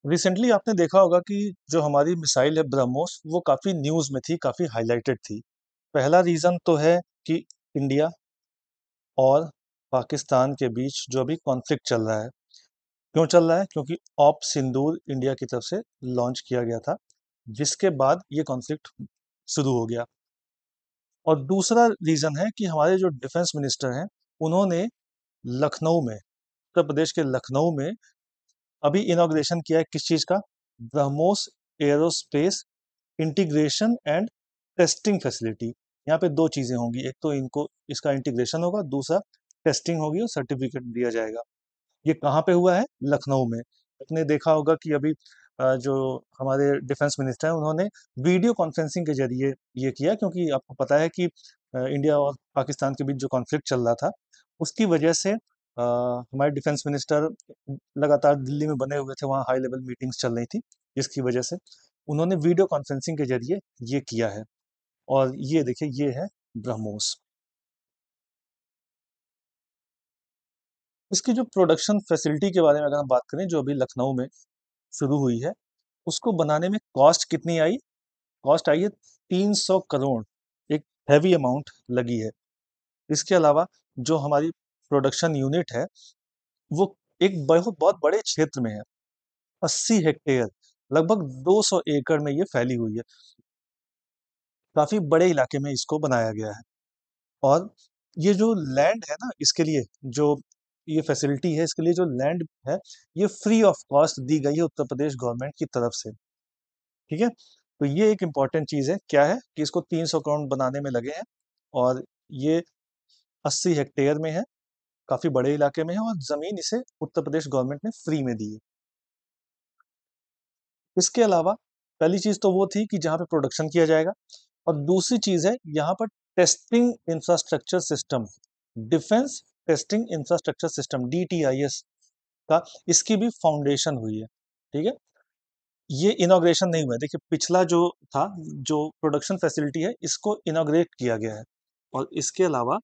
Recently आपने देखा होगा कि जो हमारी मिसाइल है ब्रह्मोस वो काफ़ी न्यूज़ में थी, काफ़ी हाईलाइटेड थी। पहला रीज़न तो है कि इंडिया और पाकिस्तान के बीच जो अभी कॉन्फ्लिक्ट चल रहा है। क्यों चल रहा है? क्योंकि ऑप सिंदूर इंडिया की तरफ से लॉन्च किया गया था, जिसके बाद ये कॉन्फ्लिक्ट शुरू हो गया। और दूसरा रीज़न है कि हमारे जो डिफेंस मिनिस्टर हैं, उन्होंने लखनऊ में, उत्तर प्रदेश के लखनऊ में अभी इनॉग्रेशन किया है किस चीज़ का? BrahMos aerospace integration and testing facility. यहाँ पे दो चीज़ें होंगी, एक तो इनको इसका इंटीग्रेशन होगा, दूसरा टेस्टिंग होगी और सर्टिफिकेट दिया जाएगा। ये कहाँ पे हुआ है? लखनऊ में। आपने देखा होगा कि अभी जो हमारे डिफेंस मिनिस्टर हैं उन्होंने वीडियो कॉन्फ्रेंसिंग के जरिए ये किया, क्योंकि आपको पता है कि इंडिया और पाकिस्तान के बीच जो कॉन्फ्लिक्ट चल रहा था उसकी वजह से हमारे डिफेंस मिनिस्टर लगातार दिल्ली में बने हुए थे, वहाँ हाई लेवल मीटिंग्स चल रही थी, जिसकी वजह से उन्होंने वीडियो कॉन्फ्रेंसिंग के जरिए ये किया है। और ये देखिए, ये है ब्रह्मोस। इसकी जो प्रोडक्शन फैसिलिटी के बारे में अगर हम बात करें, जो अभी लखनऊ में शुरू हुई है, उसको बनाने में कॉस्ट कितनी आई? कॉस्ट आई है 300 करोड़। एक हैवी अमाउंट लगी है। इसके अलावा जो हमारी प्रोडक्शन यूनिट है, वो एक बहुत बहुत बड़े क्षेत्र में है। 80 हेक्टेयर, लगभग 200 एकड़ में ये फैली हुई है। काफी बड़े इलाके में इसको बनाया गया है। और ये जो लैंड है ना, इसके लिए जो ये फैसिलिटी है, इसके लिए जो लैंड है, ये फ्री ऑफ कॉस्ट दी गई है उत्तर प्रदेश गवर्नमेंट की तरफ से। ठीक है, तो ये एक इम्पॉर्टेंट चीज़ है। क्या है कि इसको 300 करोड़ बनाने में लगे हैं, और ये 80 हेक्टेयर में है, काफी बड़े इलाके में है, और जमीन इसे उत्तर प्रदेश गवर्नमेंट ने फ्री में दी है। इसके अलावा पहली चीज तो वो थी कि जहाँ पे प्रोडक्शन किया जाएगा, और दूसरी चीज है यहाँ पर testing infrastructure system, defence testing infrastructure system, DTIS का, इसकी भी फाउंडेशन हुई है। ठीक है, ये इनॉग्रेशन नहीं हुआ है। देखिए, पिछला जो था, जो प्रोडक्शन फैसिलिटी है, इसको इनॉग्रेट किया गया है। और इसके अलावा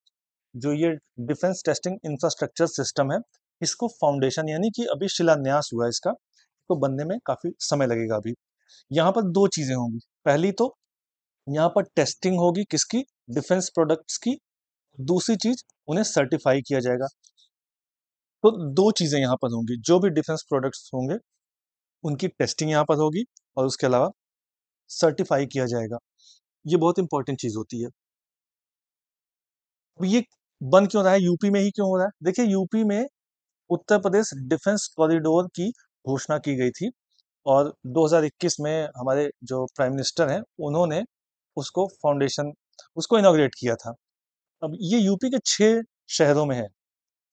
जो ये डिफेंस टेस्टिंग इंफ्रास्ट्रक्चर सिस्टम है, इसको फाउंडेशन यानी कि अभी शिलान्यास हुआ है इसका, तो बनने में काफी समय लगेगा अभी। यहाँ पर दो चीजें होंगी। पहली तो यहाँ पर टेस्टिंग होगी किसकी? डिफेंस प्रोडक्ट्स की। दूसरी चीज, उन्हें सर्टिफाई किया जाएगा। तो दो चीजें यहाँ पर होंगी, जो भी डिफेंस प्रोडक्ट्स होंगे उनकी टेस्टिंग यहाँ पर होगी, और उसके अलावा सर्टिफाई किया जाएगा। ये बहुत इंपॉर्टेंट चीज होती है। अब ये बन क्यों रहा है? यूपी में ही क्यों हो रहा है? देखिए, यूपी में उत्तर प्रदेश डिफेंस कॉरिडोर की घोषणा की गई थी, और 2021 में हमारे जो प्राइम मिनिस्टर हैं, उन्होंने उसको फाउंडेशन, उसको इनॉग्रेट किया था। अब ये यूपी के 6 शहरों में है: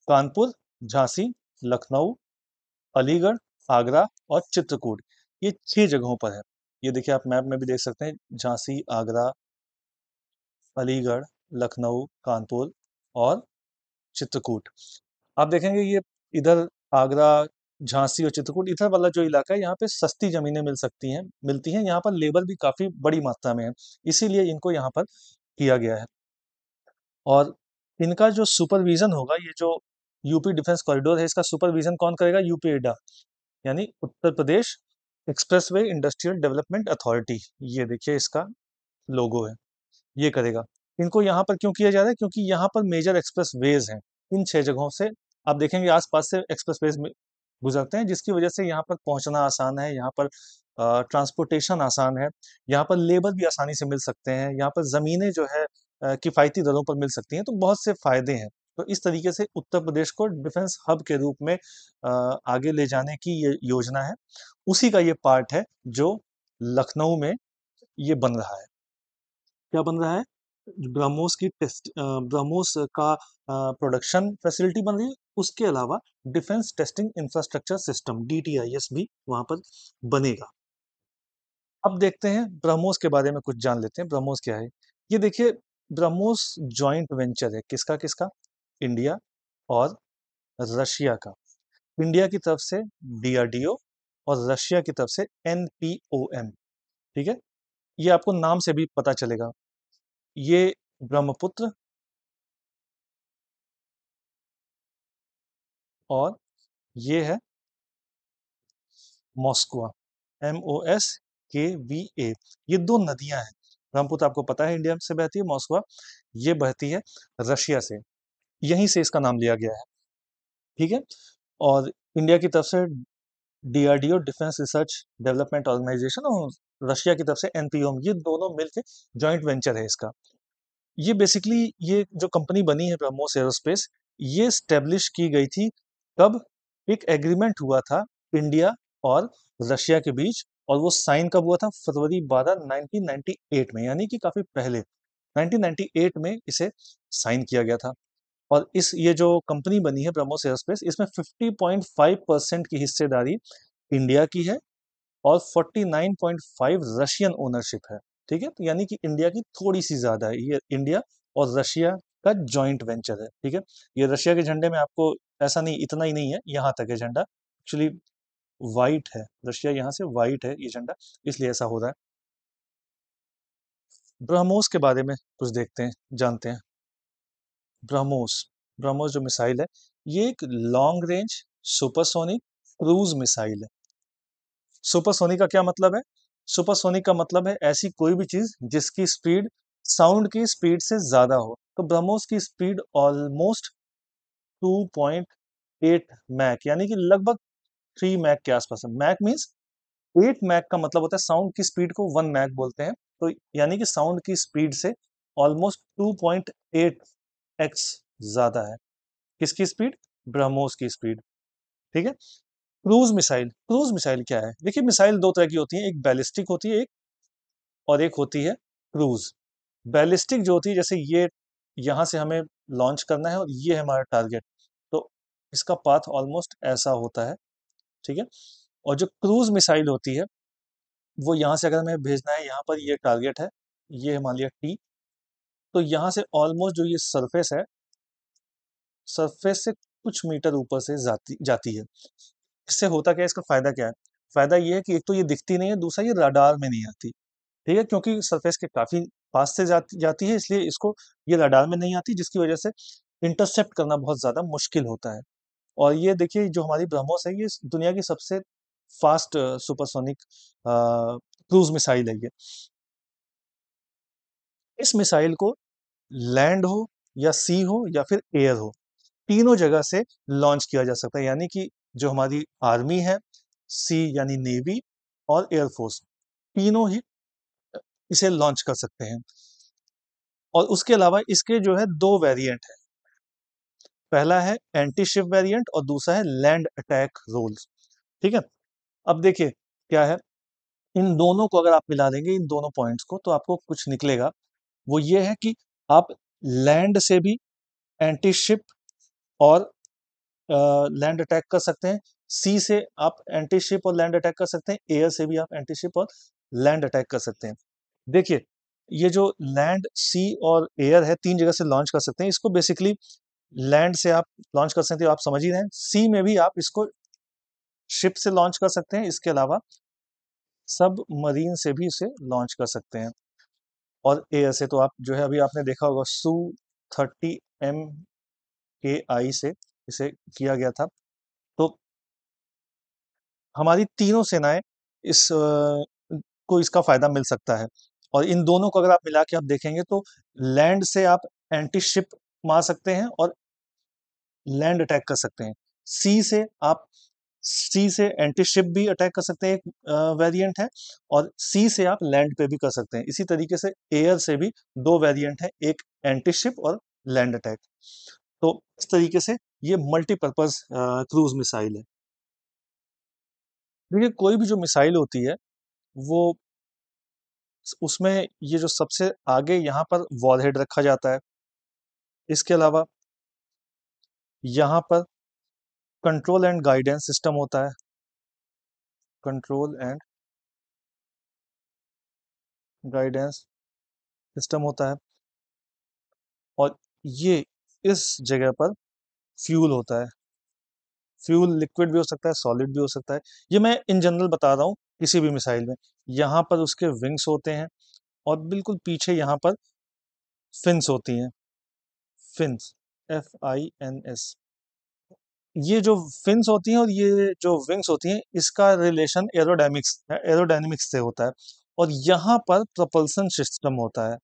कानपुर, झांसी, लखनऊ, अलीगढ़, आगरा और चित्रकूट। ये 6 जगहों पर है। ये देखिए, आप मैप में भी देख सकते हैं, झांसी, आगरा, अलीगढ़, लखनऊ, कानपुर और चित्रकूट। आप देखेंगे ये इधर आगरा, झांसी और चित्रकूट, इधर वाला जो इलाका है, यहाँ पे सस्ती जमीनें मिलती हैं। यहाँ पर लेबर भी काफी बड़ी मात्रा में है, इसीलिए इनको यहाँ पर किया गया है। और इनका जो सुपरविजन होगा, ये जो यूपी डिफेंस कॉरिडोर है, इसका सुपरविजन कौन करेगा? यूपीएडा, यानी Uttar Pradesh expressway industrial development authority. ये देखिए, इसका लोगो है, ये करेगा। इनको यहाँ पर क्यों किया जा रहा है? क्योंकि यहाँ पर मेजर एक्सप्रेस वेज हैं। इन 6 जगहों से आप देखेंगे आसपास से एक्सप्रेस वेज गुजरते हैं, जिसकी वजह से यहाँ पर पहुंचना आसान है, यहाँ पर ट्रांसपोर्टेशन आसान है, यहाँ पर लेबर भी आसानी से मिल सकते हैं, यहाँ पर ज़मीनें जो है किफ़ायती दरों पर मिल सकती हैं, तो बहुत से फ़ायदे हैं। तो इस तरीके से उत्तर प्रदेश को डिफेंस हब के रूप में आगे ले जाने की ये योजना है। उसी का ये पार्ट है जो लखनऊ में ये बन रहा है। क्या बन रहा है? ब्रह्मोस का प्रोडक्शन फैसिलिटी बन रही है। उसके अलावा defence testing infrastructure system, DTIS भी वहां पर बनेगा। अब देखते हैं ब्रह्मोस के बारे में, कुछ जान लेते हैं ब्रह्मोस क्या है। ये देखिए, ब्रह्मोस जॉइंट वेंचर है, किसका किसका? इंडिया और रशिया का। इंडिया की तरफ से DRDO, और रशिया की तरफ से NPOM। ठीक है, ये आपको नाम से भी पता चलेगा। ये ब्रह्मपुत्र और ये है मॉस्कवा, MOSKVA। ये दो नदियां हैं। ब्रह्मपुत्र आपको पता है इंडिया से बहती है, मॉस्कवा ये बहती है रशिया से, यहीं से इसका नाम लिया गया है। ठीक है। और इंडिया की तरफ से DRDO, defence research development organisation, और रशिया की तरफ से NPOM, ये दोनों मिलकर जॉइंट वेंचर है इसका। ये बेसिकली ये जो कंपनी बनी है ब्रह्मोस एरोस्पेस, ये स्टेब्लिश की गई थी कब? एक एग्रीमेंट हुआ था इंडिया और रशिया के बीच, और वो साइन कब हुआ था? फरवरी 12 1998 में, यानी कि काफी पहले 1998 में इसे साइन किया गया था। और इस ये जो कंपनी बनी है ब्रह्मोस एरोस्पेस, इसमें 50.5% की हिस्सेदारी इंडिया की है और 49.5 रशियन ओनरशिप है। ठीक है, तो यानी कि इंडिया की थोड़ी सी ज्यादा है। ये इंडिया और रशिया का जॉइंट वेंचर है। ठीक है। ये रशिया के झंडे में आपको ऐसा नहीं, इतना ही नहीं है, यहाँ तक है झंडा, एक्चुअली वाइट है, रशिया यहाँ से वाइट है ये झंडा, इसलिए ऐसा हो रहा है। ब्रह्मोस के बारे में कुछ देखते हैं, जानते हैं। ब्रह्मोस, ब्रह्मोस जो मिसाइल है, ये एक long range supersonic cruise missile है। सुपरसोनिक का क्या मतलब है? सुपरसोनिक का मतलब है ऐसी कोई भी चीज जिसकी स्पीड साउंड की स्पीड से ज्यादा हो। तो ब्रह्मोस की स्पीड ऑलमोस्ट 2.8 मैक, यानी कि लगभग 3 मैक के आसपास है। मैक मीन्स 8 मैक का मतलब होता है साउंड की स्पीड को 1 मैक बोलते हैं। तो यानी कि साउंड की स्पीड से ऑलमोस्ट 2.8 एक्स ज्यादा है। किसकी स्पीड? ब्रह्मोस की स्पीड। ठीक है। क्रूज मिसाइल, क्रूज मिसाइल क्या है? देखिए, मिसाइल दो तरह की होती है, एक बैलिस्टिक होती है, एक और एक होती है क्रूज। बैलिस्टिक जो होती है, जैसे ये यहाँ से हमें लॉन्च करना है और ये है हमारा टारगेट, तो इसका पाथ ऑलमोस्ट ऐसा होता है। ठीक है। और जो क्रूज मिसाइल होती है, वो यहाँ से अगर हमें भेजना है, यहाँ पर ये टारगेट है, ये मान लिया T, तो यहाँ से ऑलमोस्ट जो ये सरफेस है, सरफेस से कुछ मीटर ऊपर से जाती जाती है। इससे होता क्या है, इसका फायदा क्या है? फायदा ये है कि एक तो ये दिखती नहीं है, दूसरा ये रडार में नहीं आती। ठीक है, क्योंकि सरफेस के काफी पास से जाती है, इसलिए इसको ये रडार में नहीं आती, जिसकी वजह से इंटरसेप्ट करना बहुत ज्यादा मुश्किल होता है। और ये देखिए, जो हमारी ब्रह्मोस है, ये दुनिया की सबसे फास्ट सुपरसोनिक क्रूज मिसाइल है ये। इस मिसाइल को लैंड हो या सी हो या फिर एयर हो, तीनों जगह से लॉन्च किया जा सकता है। यानी कि जो हमारी आर्मी है, सी यानी नेवी, और एयरफोर्स, तीनों ही इसे लॉन्च कर सकते हैं। और उसके अलावा इसके जो है दो वेरिएंट है। पहला है एंटी शिप वेरिएंट और दूसरा है लैंड अटैक रोल्स। ठीक है। अब देखिए क्या है, इन दोनों को अगर आप मिला देंगे, इन दोनों पॉइंट्स को, तो आपको कुछ निकलेगा। वो ये है कि आप लैंड से भी एंटी शिप और लैंड अटैक कर सकते हैं, सी से आप एंटी शिप और लैंड अटैक कर सकते हैं, एयर से भी आप एंटी शिप और लैंड अटैक कर सकते हैं। देखिए, ये जो लैंड, सी और एयर है, तीन जगह से लॉन्च कर सकते हैं इसको। बेसिकली लैंड से आप लॉन्च कर सकते हो, आप समझ ही रहे हैं। सी में भी आप इसको शिप से लॉन्च कर सकते हैं, इसके अलावा सब मरीन से भी इसे लॉन्च कर सकते हैं। और एयर से तो आप जो है, अभी आपने देखा होगा Su-30MKI से इसे किया गया था। तो हमारी तीनों सेनाएं इस को इसका फायदा मिल सकता है। और इन दोनों को अगर आप मिला के आप देखेंगे, तो लैंड से आप एंटी शिप मार सकते हैं और लैंड अटैक कर सकते हैं। सी से आप सी से एंटी शिप भी अटैक कर सकते हैं, एक वेरिएंट है। और सी से आप लैंड पे भी कर सकते हैं। इसी तरीके से एयर से भी दो वेरिएंट है, एक एंटी शिप और लैंड अटैक। तो इस तरीके से ये मल्टीपर्पज क्रूज मिसाइल है। देखिए, कोई भी जो मिसाइल होती है, वो उसमें ये जो सबसे आगे यहाँ पर वॉरहेड रखा जाता है, इसके अलावा यहाँ पर कंट्रोल एंड गाइडेंस सिस्टम होता है, कंट्रोल एंड गाइडेंस सिस्टम होता है। और ये इस जगह पर फ्यूल होता है। फ्यूल लिक्विड भी हो सकता है, सॉलिड भी हो सकता है। ये मैं इन जनरल बता रहा हूँ किसी भी मिसाइल में। यहाँ पर उसके विंग्स होते हैं और बिल्कुल पीछे यहाँ पर फिन्स होती हैं। Fins, FINS। ये जो फिन्स होती हैं और ये जो विंग्स होती हैं, इसका रिलेशन एरोडायनेमिक्स से होता है, और यहाँ पर प्रोपल्सन सिस्टम होता है,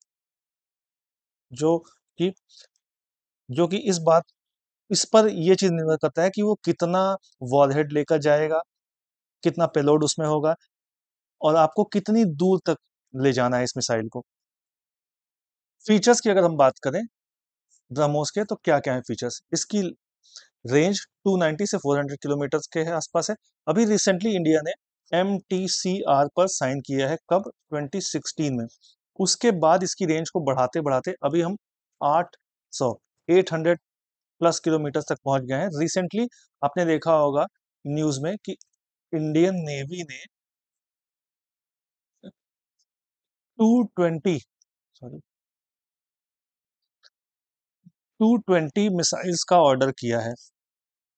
जो कि जो कि इस पर ये चीज निर्भर करता है कि वो कितना वॉरहेड लेकर जाएगा, कितना पेलोड उसमें होगा, और आपको कितनी दूर तक ले जाना है इस मिसाइल को। फीचर्स की अगर हम बात करें ब्रह्मोस के, तो क्या क्या है फीचर्स? इसकी रेंज 290 से 400 किलोमीटर के आसपास है। अभी रिसेंटली इंडिया ने MTCR पर साइन किया है, कब? 2016 में। उसके बाद इसकी रेंज को बढ़ाते बढ़ाते अभी हम 800 800 प्लस किलोमीटर तक पहुंच गए हैं। रिसेंटली आपने देखा होगा न्यूज में कि इंडियन नेवी ने 220 सॉरी 220 मिसाइल्स का ऑर्डर किया है,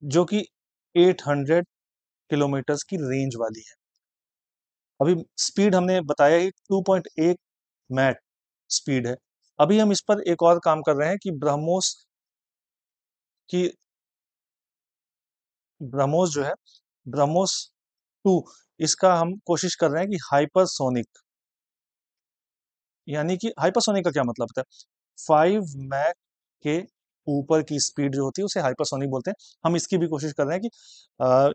जो कि 800 किलोमीटर्स की रेंज वाली है। अभी स्पीड हमने बताया ही 2.1 मैट स्पीड है। अभी हम इस पर एक और काम कर रहे हैं कि की ब्रह्मोस जो है, ब्रह्मोस 2, इसका हम कोशिश कर रहे हैं कि हाइपरसोनिक, यानी कि हाइपरसोनिक का क्या मतलब होता है? 5 मैक के ऊपर की स्पीड जो होती है उसे हाइपरसोनिक बोलते हैं। हम इसकी भी कोशिश कर रहे हैं कि अ,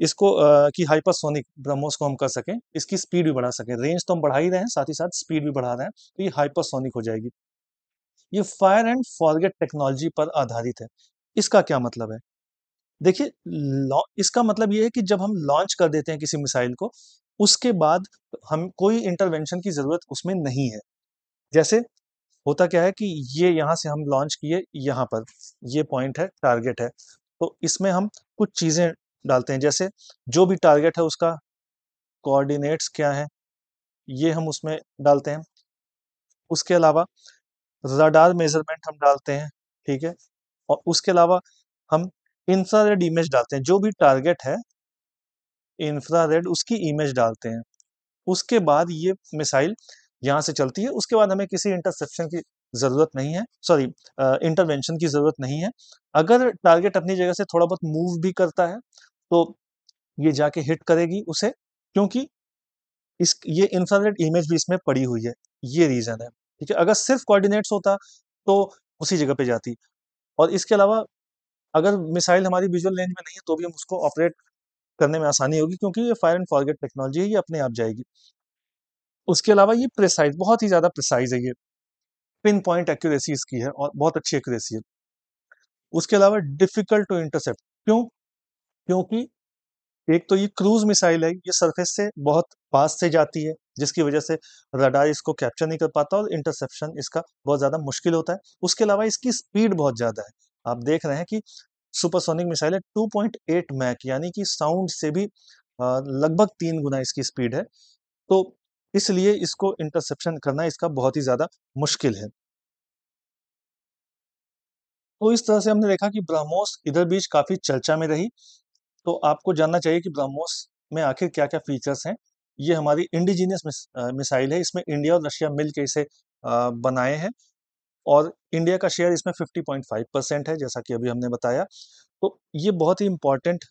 इसको कि हाइपरसोनिक ब्रह्मोस को हम कर सकें, इसकी स्पीड भी बढ़ा सकें। रेंज तो हम बढ़ा ही रहे हैं, साथ ही साथ स्पीड भी बढ़ा रहे हैं, तो ये हाइपरसोनिक हो जाएगी। ये फायर एंड फॉरगेट टेक्नोलॉजी पर आधारित है। इसका क्या मतलब है? देखिए, इसका मतलब ये है कि जब हम लॉन्च कर देते हैं किसी मिसाइल को, उसके बाद हम कोई इंटरवेंशन की जरूरत उसमें नहीं है। जैसे होता क्या है कि ये यहाँ से हम लॉन्च किए, यहाँ पर ये पॉइंट है, टारगेट है, तो इसमें हम कुछ चीजें डालते हैं, जैसे जो भी टारगेट है उसका कोऑर्डिनेट्स क्या है, ये हम उसमें डालते हैं। उसके अलावा रडार मेजरमेंट हम डालते हैं, ठीक है, और उसके अलावा हम इंफ्रारेड इमेज डालते हैं, जो भी टारगेट है इंफ्रारेड उसकी इमेज डालते हैं। उसके बाद ये मिसाइल यहाँ से चलती है। उसके बाद हमें किसी इंटरसेप्शन की जरूरत नहीं है, सॉरी, इंटरवेंशन की जरूरत नहीं है। अगर टारगेट अपनी जगह से थोड़ा बहुत मूव भी करता है तो ये जाके हिट करेगी उसे, क्योंकि इस ये इंफ्रारेड इमेज भी इसमें पड़ी हुई है, ये रीजन है। ठीक है, अगर सिर्फ कोऑर्डिनेट्स होता तो उसी जगह पे जाती। और इसके अलावा अगर मिसाइल हमारी विजुअल रेंज में नहीं है तो भी हम उसको ऑपरेट करने में आसानी होगी, क्योंकि ये फायर एंड फॉरगेट टेक्नोलॉजी है, ये अपने आप जाएगी। उसके अलावा ये प्रिसाइज, बहुत ही ज्यादा प्रिसाइज है, ये पिन पॉइंट एक्यूरेसी इसकी है और बहुत अच्छी एक्यूरेसी है। उसके अलावा डिफिकल्ट टू इंटरसेप्ट, क्यों? क्योंकि एक तो ये क्रूज मिसाइल है, ये सरफेस से बहुत पास से जाती है, जिसकी वजह से रडार इसको कैप्चर नहीं कर पाता और इंटरसेप्शन इसका बहुत ज्यादा मुश्किल होता है। उसके अलावा इसकी स्पीड बहुत ज्यादा है। आप देख रहे हैं कि सुपरसोनिक मिसाइल है, 2.8 मैक, यानी कि साउंड से भी लगभग 3 गुना इसकी स्पीड है। तो इसलिए इसको इंटरसेप्शन करना इसका बहुत ही ज्यादा मुश्किल है। तो इस तरह से हमने देखा कि ब्रह्मोस इधर बीच काफी चर्चा में रही। तो आपको जानना चाहिए कि ब्रह्मोस में आखिर क्या क्या फीचर्स हैं। ये हमारी इंडिजीनियस मिसाइल है, इसमें इंडिया और रशिया मिल के इसे बनाए हैं, और इंडिया का शेयर इसमें 50.5% है, जैसा कि अभी हमने बताया। तो ये बहुत ही इम्पोर्टेंट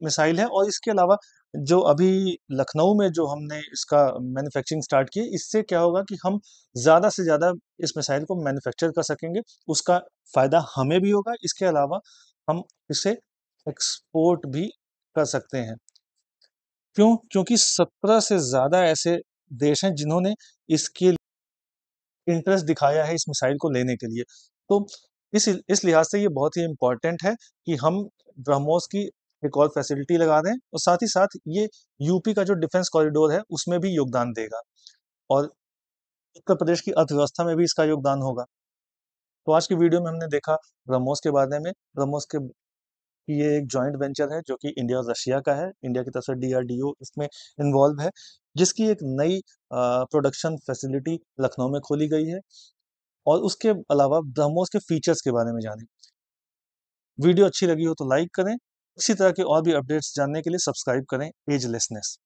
मिसाइल है। और इसके अलावा जो अभी लखनऊ में जो हमने इसका मैन्युफैक्चरिंग स्टार्ट की, इससे क्या होगा कि हम ज़्यादा से ज़्यादा इस मिसाइल को मैन्युफैक्चर कर सकेंगे। उसका फ़ायदा हमें भी होगा, इसके अलावा हम इसे एक्सपोर्ट भी कर सकते हैं। क्यों? क्योंकि 17 से ज़्यादा ऐसे देश हैं जिन्होंने इसके इंटरेस्ट दिखाया है इस मिसाइल को लेने के लिए। तो इस लिहाज से ये बहुत ही इम्पोर्टेंट है कि हम ब्रह्मोस की एक और फैसिलिटी लगा दें, और साथ ही साथ ये यूपी का जो डिफेंस कॉरिडोर है उसमें भी योगदान देगा, और उत्तर प्रदेश की अर्थव्यवस्था में भी इसका योगदान होगा। तो आज की वीडियो में हमने देखा ब्रह्मोस के बारे में। ब्रह्मोस के ये एक जॉइंट वेंचर है जो कि इंडिया और रशिया का है। इंडिया की तरफ से DRDO इसमें इन्वॉल्व है, जिसकी एक नई प्रोडक्शन फैसिलिटी लखनऊ में खोली गई है। और उसके अलावा ब्रह्मोस के फीचर्स के बारे में जानें। वीडियो अच्छी लगी हो तो लाइक करें। इसी तरह के और भी अपडेट्स जानने के लिए सब्सक्राइब करें एजलेसनेस।